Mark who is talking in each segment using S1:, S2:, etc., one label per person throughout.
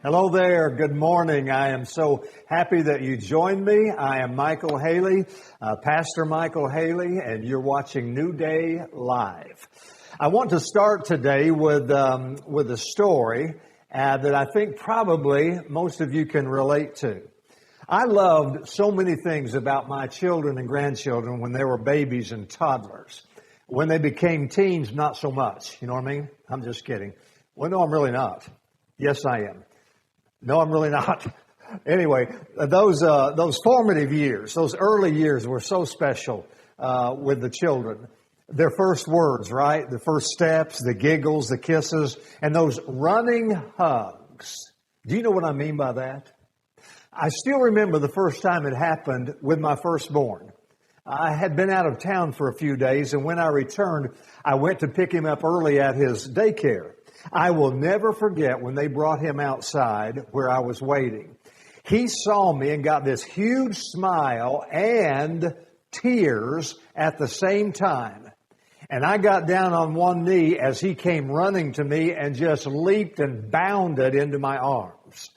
S1: Hello there. Good morning. I am so happy that you joined me. I am Michael Haley, Pastor Michael Haley, and you're watching New Day Live. I want to start today with a story that I think probably most of you can relate to. I loved so many things about my children and grandchildren when they were babies and toddlers. When they became teens, not so much. You know what I mean? I'm just kidding. Well, no, I'm really not. Yes, I am. No, I'm really not. Anyway, those formative years, those early years were so special with the children. Their first words, right? The first steps, the giggles, the kisses, and those running hugs. Do you know what I mean by that? I still remember the first time it happened with my firstborn. I had been out of town for a few days, and when I returned, I went to pick him up early at his daycare. I will never forget when they brought him outside where I was waiting. He saw me and got this huge smile and tears at the same time. And I got down on one knee as he came running to me and just leaped and bounded into my arms.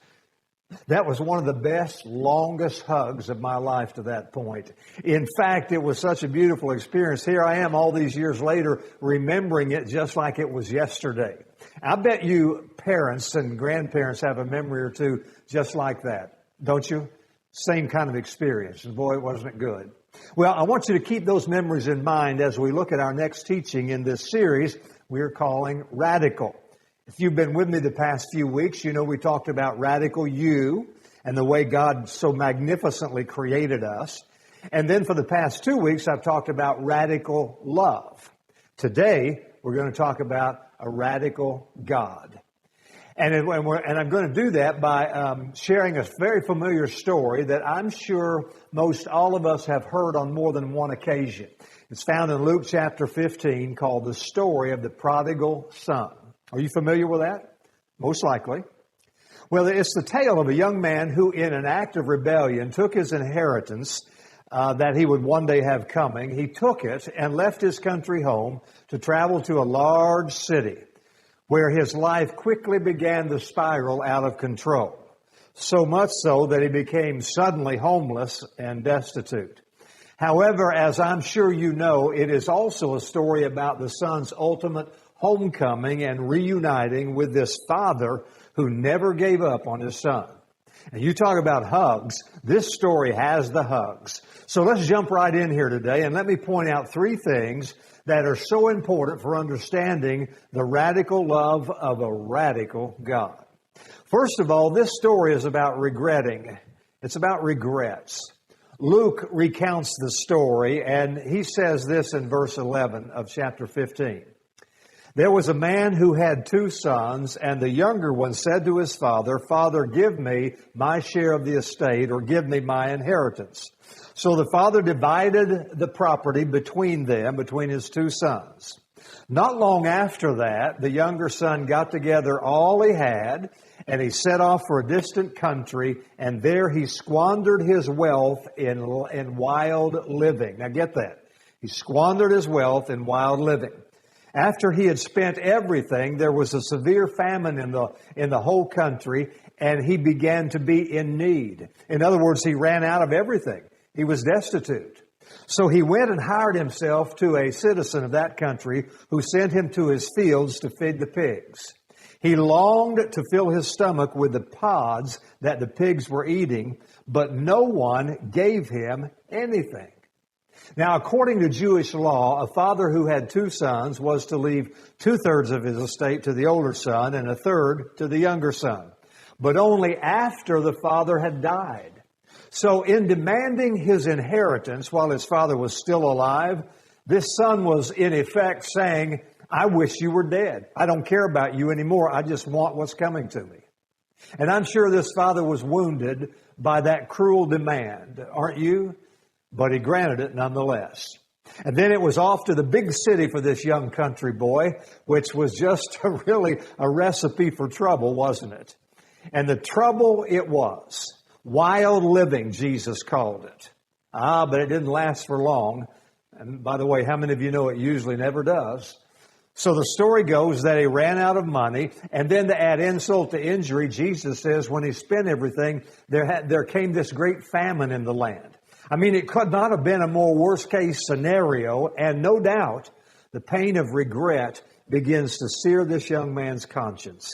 S1: That was one of the best, longest hugs of my life to that point. In fact, it was such a beautiful experience. Here I am all these years later, remembering it just like it was yesterday. I bet you parents and grandparents have a memory or two just like that, don't you? Same kind of experience. And boy, wasn't it good. Well, I want you to keep those memories in mind as we look at our next teaching in this series we're calling Radical. If you've been with me the past few weeks, you know we talked about radical you and the way God so magnificently created us. And then for the past 2 weeks, I've talked about radical love. Today, we're going to talk about a radical God. And I'm going to do that by sharing a very familiar story that I'm sure most all of us have heard on more than one occasion. It's found in Luke chapter 15 called the story of the prodigal son. Are you familiar with that? Most likely. Well, it's the tale of a young man who, in an act of rebellion, took his inheritance that he would one day have coming. He took it and left his country home to travel to a large city where his life quickly began to spiral out of control. So much so that he became suddenly homeless and destitute. However, as I'm sure you know, it is also a story about the son's ultimate homecoming and reuniting with this father who never gave up on his son. And you talk about hugs, this story has the hugs. So let's jump right in here today and let me point out 3 things that are so important for understanding the radical love of a radical God. First of all, this story is about regretting. It's about regrets. Luke recounts the story and he says this in verse 11 of chapter 15. There was a man who had 2 sons, and the younger one said to his father, "Father, give me my share of the estate, or give me my inheritance." So the father divided the property between them, between his 2 sons. Not long after that, the younger son got together all he had, and he set off for a distant country, and there he squandered his wealth in wild living. Now get that. He squandered his wealth in wild living. After he had spent everything, there was a severe famine in the whole country, and he began to be in need. In other words, he ran out of everything. He was destitute. So he went and hired himself to a citizen of that country who sent him to his fields to feed the pigs. He longed to fill his stomach with the pods that the pigs were eating, but no one gave him anything. Now, according to Jewish law, a father who had 2 sons was to leave 2/3 of his estate to the older son and 1/3 to the younger son, but only after the father had died. So in demanding his inheritance while his father was still alive, this son was in effect saying, "I wish you were dead. I don't care about you anymore. I just want what's coming to me." And I'm sure this father was wounded by that cruel demand, aren't you? But he granted it nonetheless. And then it was off to the big city for this young country boy, which was just really a recipe for trouble, wasn't it? And the trouble it was. Wild living, Jesus called it. But it didn't last for long. And by the way, how many of you know it usually never does? So the story goes that he ran out of money, and then to add insult to injury, Jesus says when he spent everything, there came this great famine in the land. I mean, it could not have been a more worst-case scenario, and no doubt the pain of regret begins to sear this young man's conscience.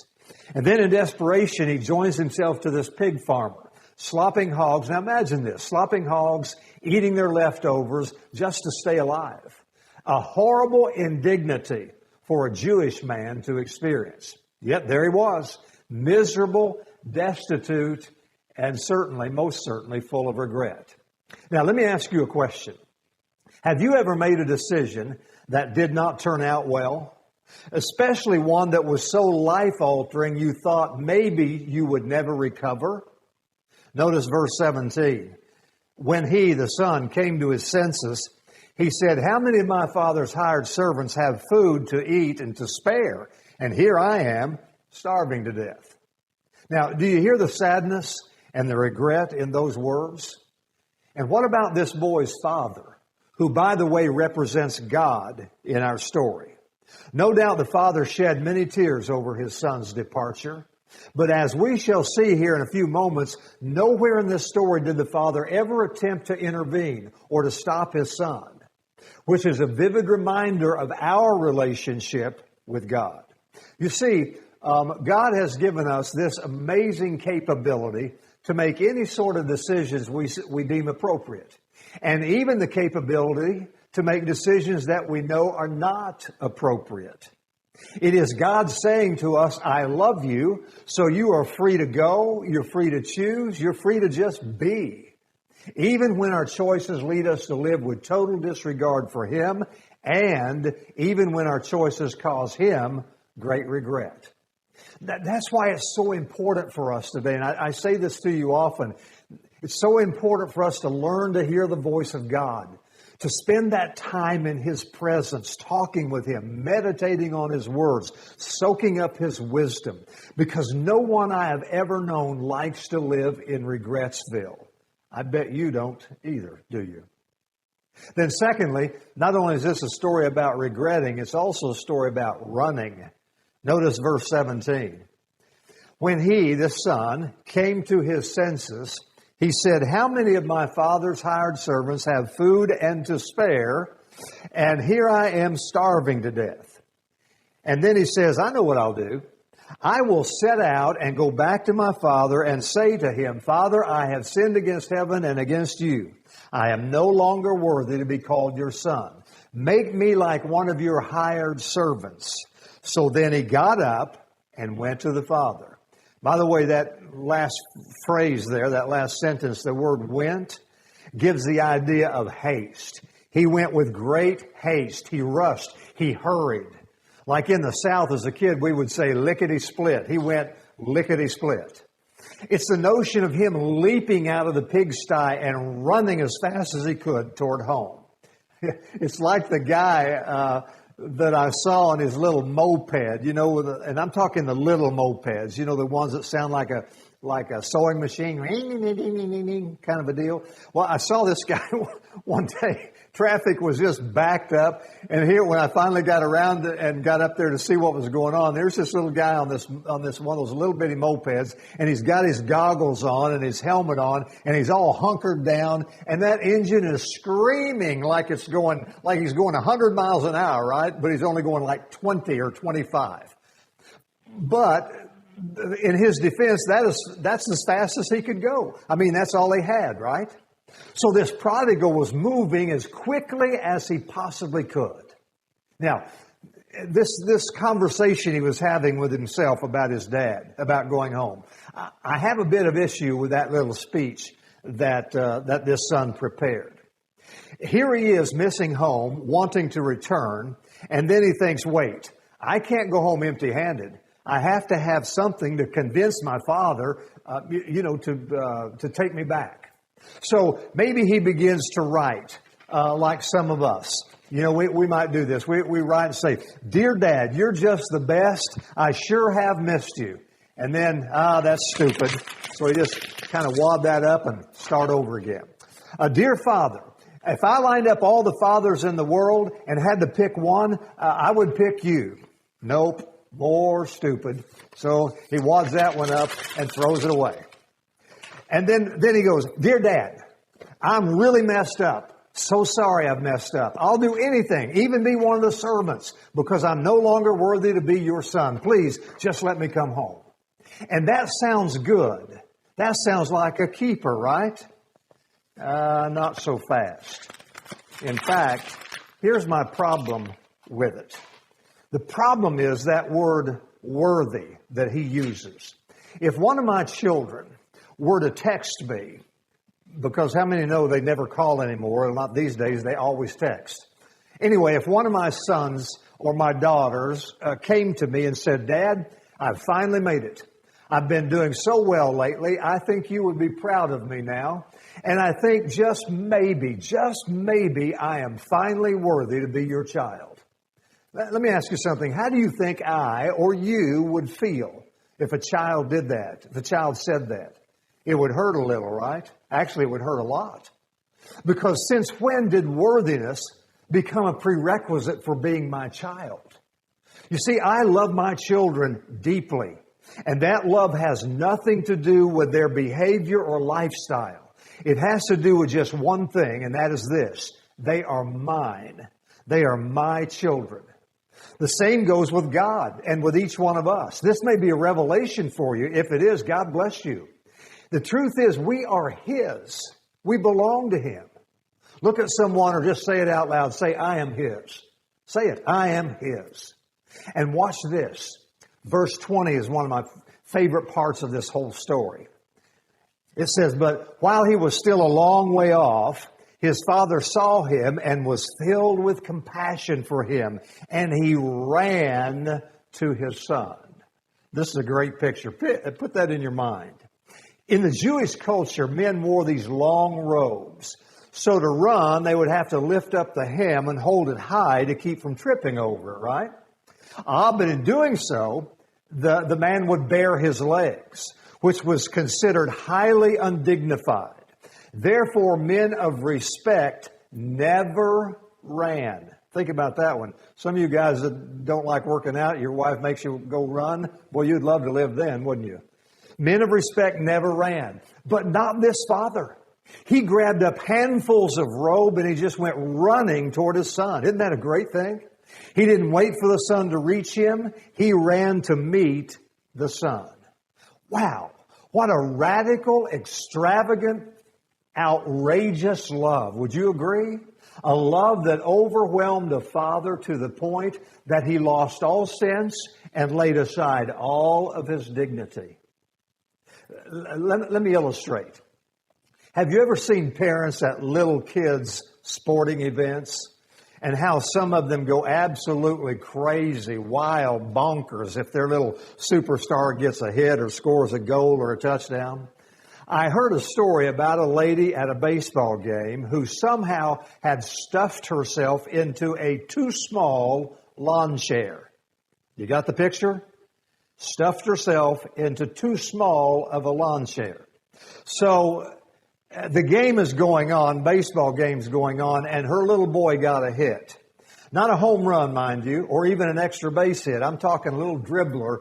S1: And then in desperation, he joins himself to this pig farmer, slopping hogs. Now imagine this, slopping hogs, eating their leftovers just to stay alive. A horrible indignity for a Jewish man to experience. Yet there he was, miserable, destitute, and certainly, most certainly, full of regret. Now, let me ask you a question. Have you ever made a decision that did not turn out well? Especially one that was so life-altering you thought maybe you would never recover? Notice verse 17. When he, the son, came to his senses, he said, how many of my father's hired servants have food to eat and to spare? And here I am, starving to death. Now, do you hear the sadness and the regret in those words? And what about this boy's father, who, by the way, represents God in our story? No doubt the father shed many tears over his son's departure. But as we shall see here in a few moments, nowhere in this story did the father ever attempt to intervene or to stop his son, which is a vivid reminder of our relationship with God. You see, God has given us this amazing capability to make any sort of decisions we deem appropriate, and even the capability to make decisions that we know are not appropriate. It is God saying to us, I love you, so you are free to go, you're free to choose, you're free to just be. Even when our choices lead us to live with total disregard for Him, and even when our choices cause Him great regret. That's why it's so important for us today, and I say this to you often. It's so important for us to learn to hear the voice of God, to spend that time in His presence, talking with Him, meditating on His words, soaking up His wisdom, because no one I have ever known likes to live in Regretsville. I bet you don't either, do you? Then secondly, not only is this a story about regretting, it's also a story about running. Notice verse 17. When he, the son, came to his senses, he said, how many of my father's hired servants have food and to spare, and here I am starving to death? And then he says, I know what I'll do. I will set out and go back to my father and say to him, Father, I have sinned against heaven and against you. I am no longer worthy to be called your son. Make me like one of your hired servants. So then he got up and went to the father. By the way, that last phrase there, that last sentence, the word went, gives the idea of haste. He went with great haste. He rushed. He hurried. Like in the South as a kid, we would say lickety-split. He went lickety-split. It's the notion of him leaping out of the pigsty and running as fast as he could toward home. It's like the guy that I saw on his little moped, and I'm talking the little mopeds, the ones that sound like a sewing machine, kind of a deal. Well, I saw this guy one day. Traffic was just backed up, and here when I finally got around and got up there to see what was going on, there's this little guy on this one of those little bitty mopeds, and he's got his goggles on and his helmet on, and he's all hunkered down, and that engine is screaming like he's going 100 miles an hour, right? But he's only going like 20 or 25. But in his defense, that's as fast as he could go. I mean, that's all he had, right? So this prodigal was moving as quickly as he possibly could. Now, this conversation he was having with himself about his dad, about going home, I have a bit of issue with that little speech that this son prepared. Here he is missing home, wanting to return, and then he thinks, wait, I can't go home empty-handed. I have to have something to convince my father, to take me back. So maybe he begins to write, like some of us. We might do this. We write and say, Dear Dad, you're just the best. I sure have missed you. And then, that's stupid. So he just kind of wad that up and start over again. Dear Father, If I lined up all the fathers in the world and had to pick one, I would pick you. Nope. More stupid. So he wads that one up and throws it away. And then he goes, "Dear Dad, I'm really messed up. So sorry I've messed up. I'll do anything, even be one of the servants, because I'm no longer worthy to be your son. Please, just let me come home." And that sounds good. That sounds like a keeper, right? Not so fast. In fact, here's my problem with it. The problem is that word worthy that he uses. If one of my children were to text me, because how many know they never call anymore? Not these days, they always text. Anyway, if one of my sons or my daughters came to me and said, "Dad, I've finally made it. I've been doing so well lately. I think you would be proud of me now. And I think just maybe I am finally worthy to be your child." Let me ask you something. How do you think I or you would feel if a child did that, if a child said that? It would hurt a little, right? Actually, it would hurt a lot. Because since when did worthiness become a prerequisite for being my child? You see, I love my children deeply. And that love has nothing to do with their behavior or lifestyle. It has to do with just one thing, and that is this: they are mine. They are my children. The same goes with God and with each one of us. This may be a revelation for you. If it is, God bless you. The truth is, we are His. We belong to Him. Look at someone or just say it out loud. Say, "I am His." Say it, "I am His." And watch this. Verse 20 is one of my favorite parts of this whole story. It says, "But while he was still a long way off, his father saw him and was filled with compassion for him, and he ran to his son." This is a great picture. Put that in your mind. In the Jewish culture, men wore these long robes. So to run, they would have to lift up the hem and hold it high to keep from tripping over it, right? But in doing so, the man would bare his legs, which was considered highly undignified. Therefore, men of respect never ran. Think about that one. Some of you guys that don't like working out, your wife makes you go run. Boy, you'd love to live then, wouldn't you? Men of respect never ran, but not this father. He grabbed up handfuls of robe and he just went running toward his son. Isn't that a great thing? He didn't wait for the son to reach him. He ran to meet the son. Wow. What a radical, extravagant, outrageous love. Would you agree? A love that overwhelmed a father to the point that he lost all sense and laid aside all of his dignity. Let me illustrate. Have you ever seen parents at little kids' sporting events and how some of them go absolutely crazy, wild, bonkers if their little superstar gets a hit or scores a goal or a touchdown? I heard a story about a lady at a baseball game who somehow had stuffed herself into a too small lawn chair. You got the picture? Stuffed herself into too small of a lawn chair. So the game is going on, baseball game's going on, and her little boy got a hit. Not a home run, mind you, or even an extra base hit. I'm talking a little dribbler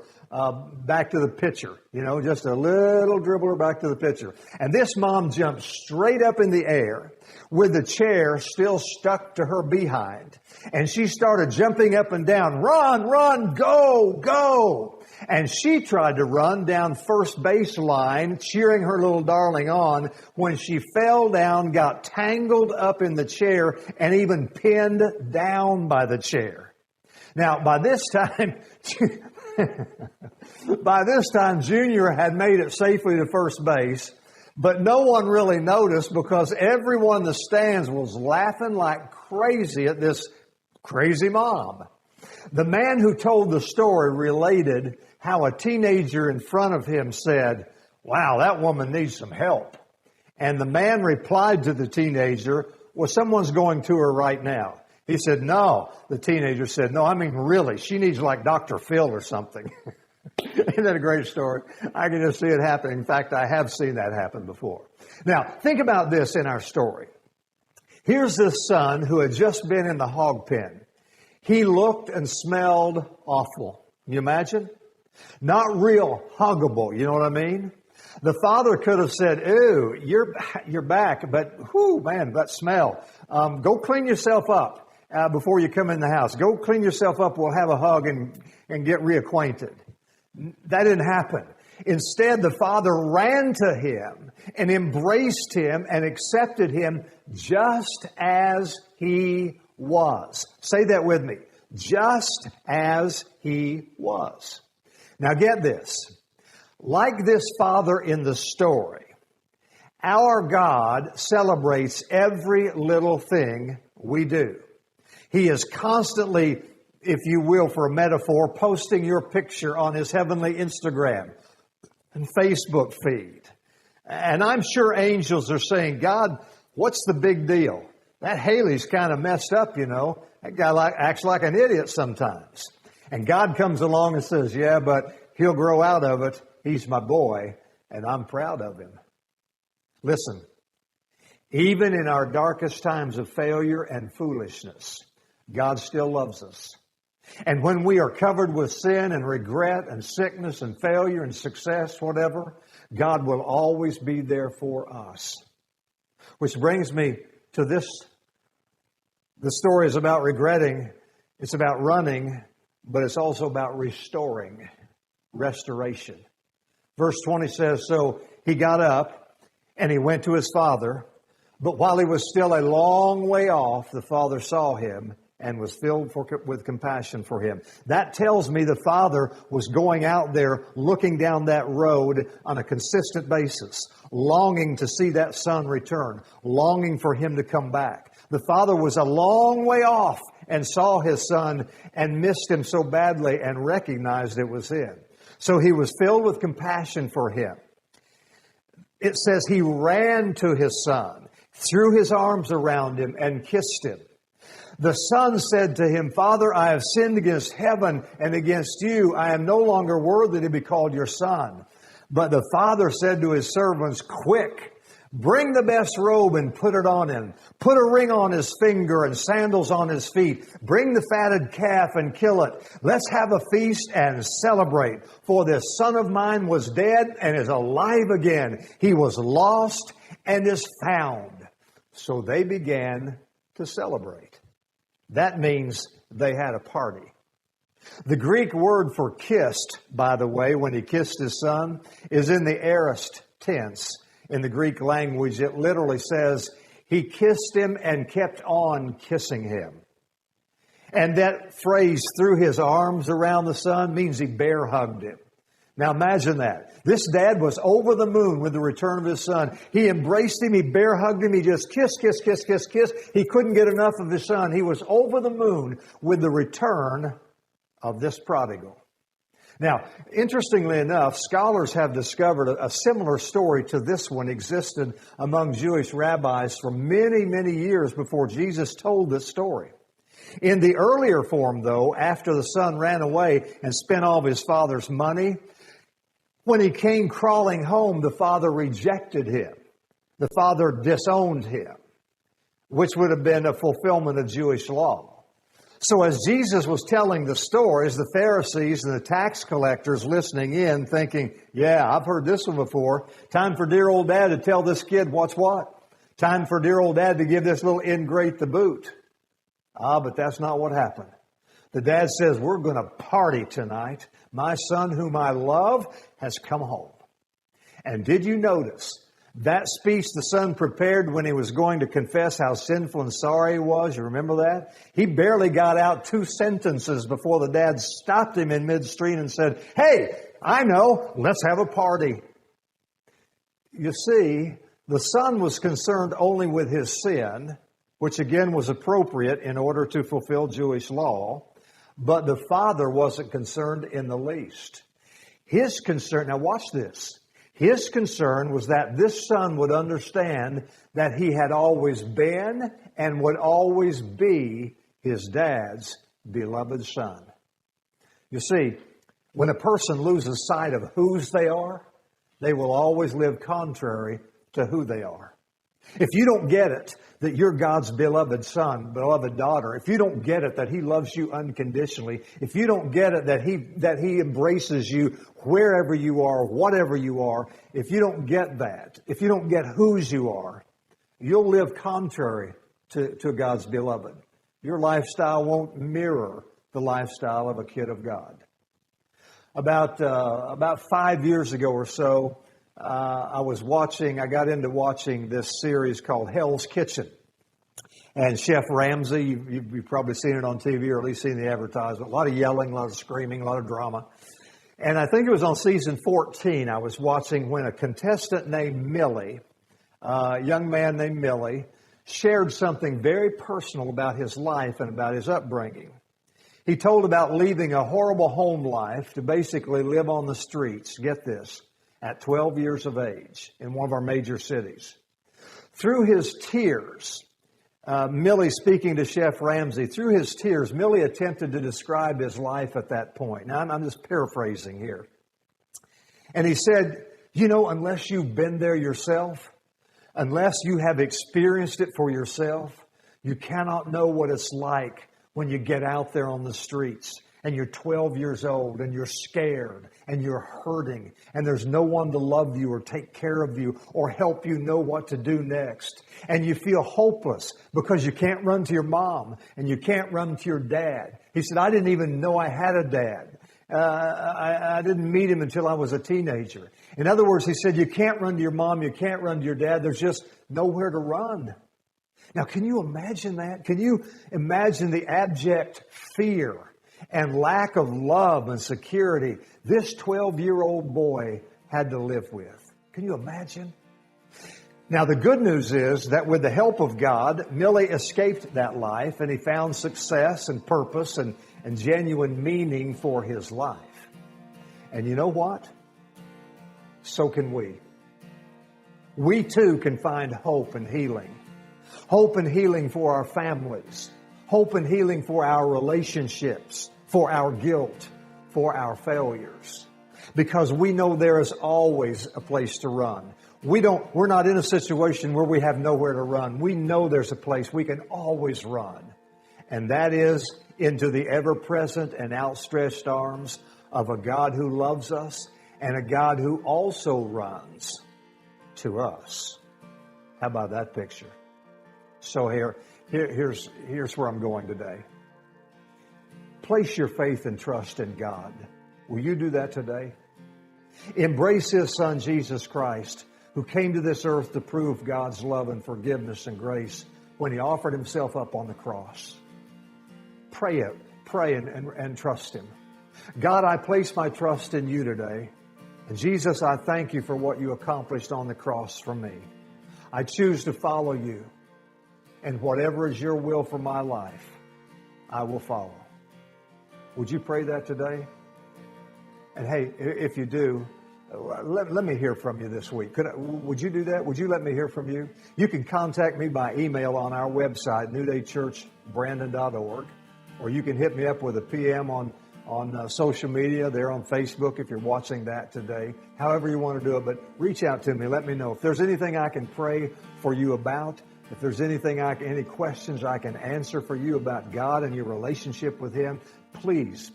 S1: back to the pitcher. Just a little dribbler back to the pitcher. And this mom jumped straight up in the air with the chair still stuck to her behind. And she started jumping up and down. Run, run, go, go. And she tried to run down first base line, cheering her little darling on, when she fell down, got tangled up in the chair, and even pinned down by the chair. Now, by this time, Junior had made it safely to first base, but no one really noticed because everyone in the stands was laughing like crazy at this crazy mom. The man who told the story related how a teenager in front of him said, "Wow, that woman needs some help." And the man replied to the teenager, "Well, someone's going to her right now." He said, "No." The teenager said, "No, I mean, really, she needs like Dr. Phil or something." Isn't that a great story? I can just see it happening. In fact, I have seen that happen before. Now, think about this in our story. Here's this son who had just been in the hog pen. He looked and smelled awful. Can you imagine? Not real huggable, you know what I mean? The father could have said, "Ew, you're back, but whoo, man, that smell. Go clean yourself up before you come in the house. Go clean yourself up. We'll have a hug and get reacquainted." That didn't happen. Instead, the father ran to him and embraced him and accepted him just as he was. Say that with me. Just as he was. Now get this. Like this father in the story, our God celebrates every little thing we do. He is constantly, if you will, for a metaphor, posting your picture on his heavenly Instagram and Facebook feed. And I'm sure angels are saying, "God, what's the big deal? That Haley's kind of messed up, you know. That guy acts like an idiot sometimes." And God comes along and says, "Yeah, but he'll grow out of it. He's my boy, and I'm proud of him." Listen, even in our darkest times of failure and foolishness, God still loves us. And when we are covered with sin and regret and sickness and failure and success, whatever, God will always be there for us. Which brings me to this. The story is about regretting. It's about running, but it's also about restoring, restoration. Verse 20 says, "So he got up and he went to his father. But while he was still a long way off, the father saw him and was filled with compassion for him." That tells me the father was going out there looking down that road on a consistent basis, longing to see that son return, longing for him to come back. The father was a long way off and saw his son and missed him so badly and recognized it was him. So he was filled with compassion for him. It says he ran to his son, threw his arms around him, and kissed him. The son said to him, "Father, I have sinned against heaven and against you. I am no longer worthy to be called your son." But the father said to his servants, "Quick, bring the best robe and put it on him. Put a ring on his finger and sandals on his feet. Bring the fatted calf and kill it. Let's have a feast and celebrate. For this son of mine was dead and is alive again. He was lost and is found." So they began to celebrate. That means they had a party. The Greek word for kissed, by the way, when he kissed his son, is in the aorist tense. In the Greek language, it literally says, he kissed him and kept on kissing him. And that phrase, "threw his arms around the son," means he bear hugged him. Now imagine that. This dad was over the moon with the return of his son. He embraced him, he bear hugged him, he just kissed. He couldn't get enough of his son. He was over the moon with the return of this prodigal. Now, interestingly enough, scholars have discovered a similar story to this one existed among Jewish rabbis for many, many years before Jesus told this story. In the earlier form, though, after the son ran away and spent all of his father's money, when he came crawling home, the father rejected him. The father disowned him, which would have been a fulfillment of Jewish law. So as Jesus was telling the stories, the Pharisees and the tax collectors listening in thinking, "Yeah, I've heard this one before. Time for dear old dad to tell this kid what's what. Time for dear old dad to give this little ingrate the boot." But that's not what happened. The dad says, "We're going to party tonight. My son whom I love has come home." And did you notice that speech the son prepared when he was going to confess how sinful and sorry he was? You remember that? He barely got out 2 sentences before the dad stopped him in midstream and said, "Hey, I know, let's have a party." You see, the son was concerned only with his sin, which again was appropriate in order to fulfill Jewish law. But the father wasn't concerned in the least. His concern, now watch this. His concern was that this son would understand that he had always been and would always be his dad's beloved son. You see, when a person loses sight of whose they are, they will always live contrary to who they are. If you don't get it that you're God's beloved son, beloved daughter, if you don't get it that He loves you unconditionally, if you don't get it that He embraces you wherever you are, whatever you are, if you don't get that, if you don't get whose you are, you'll live contrary to God's beloved. Your lifestyle won't mirror the lifestyle of a kid of God. About 5 years ago or so, I got into watching this series called Hell's Kitchen. And Chef Ramsay, you've probably seen it on TV or at least seen the advertisement. A lot of yelling, a lot of screaming, a lot of drama. And I think it was on season 14 I was watching when a contestant named Millie, a young man named Millie, shared something very personal about his life and about his upbringing. He told about leaving a horrible home life to basically live on the streets, get this, at 12 years of age in one of our major cities. Through his tears, Millie, speaking to Chef Ramsay, through his tears, Millie attempted to describe his life at that point. Now, I'm just paraphrasing here. And he said, unless you've been there yourself, unless you have experienced it for yourself, you cannot know what it's like when you get out there on the streets and you're 12 years old and you're scared and you're hurting and there's no one to love you or take care of you or help you know what to do next. And you feel hopeless because you can't run to your mom and you can't run to your dad. He said, I didn't even know I had a dad. I didn't meet him until I was a teenager. In other words, he said, you can't run to your mom, you can't run to your dad. There's just nowhere to run. Now, can you imagine that? Can you imagine the abject fear and lack of love and security this 12-year-old boy had to live with? Can you imagine? Now, the good news is that with the help of God, Millie escaped that life and he found success and purpose and genuine meaning for his life. And you know what? So can we. We too can find hope and healing. Hope and healing for our families. Hope and healing for our relationships, for our guilt, for our failures. Because we know there is always a place to run. We're not in a situation where we have nowhere to run. We know there's a place we can always run. And that is into the ever-present and outstretched arms of a God who loves us and a God who also runs to us. How about that picture? So here's where I'm going today. Place your faith and trust in God. Will you do that today? Embrace His Son, Jesus Christ, who came to this earth to prove God's love and forgiveness and grace when He offered Himself up on the cross. Pray and trust Him. God, I place my trust in You today. And Jesus, I thank You for what You accomplished on the cross for me. I choose to follow You. And whatever is Your will for my life, I will follow. Would you pray that today? And hey, if you do, let me hear from you this week. Would you do that? Would you let me hear from you? You can contact me by email on our website, newdaychurchbrandon.org, or you can hit me up with a PM on social media. They're on Facebook if you're watching that today. However you want to do it, but reach out to me. Let me know. If there's anything I can pray for you about, if there's any questions I can answer for you about God and your relationship with Him, please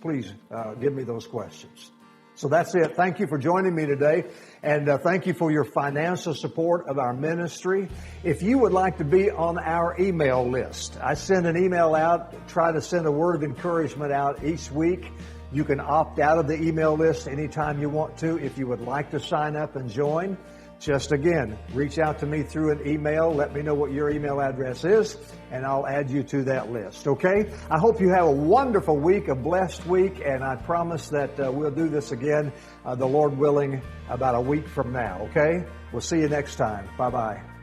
S1: give me those questions. So that's it. Thank you for joining me today, and thank you for your financial support of our ministry. If you would like to be on our email list, I send an email out, try to send a word of encouragement out each week. You can opt out of the email list anytime you want to. If you would like to sign up and join, just again, reach out to me through an email. Let me know what your email address is, and I'll add you to that list, okay? I hope you have a wonderful week, a blessed week, and I promise that we'll do this again, the Lord willing, about a week from now, okay? We'll see you next time. Bye-bye.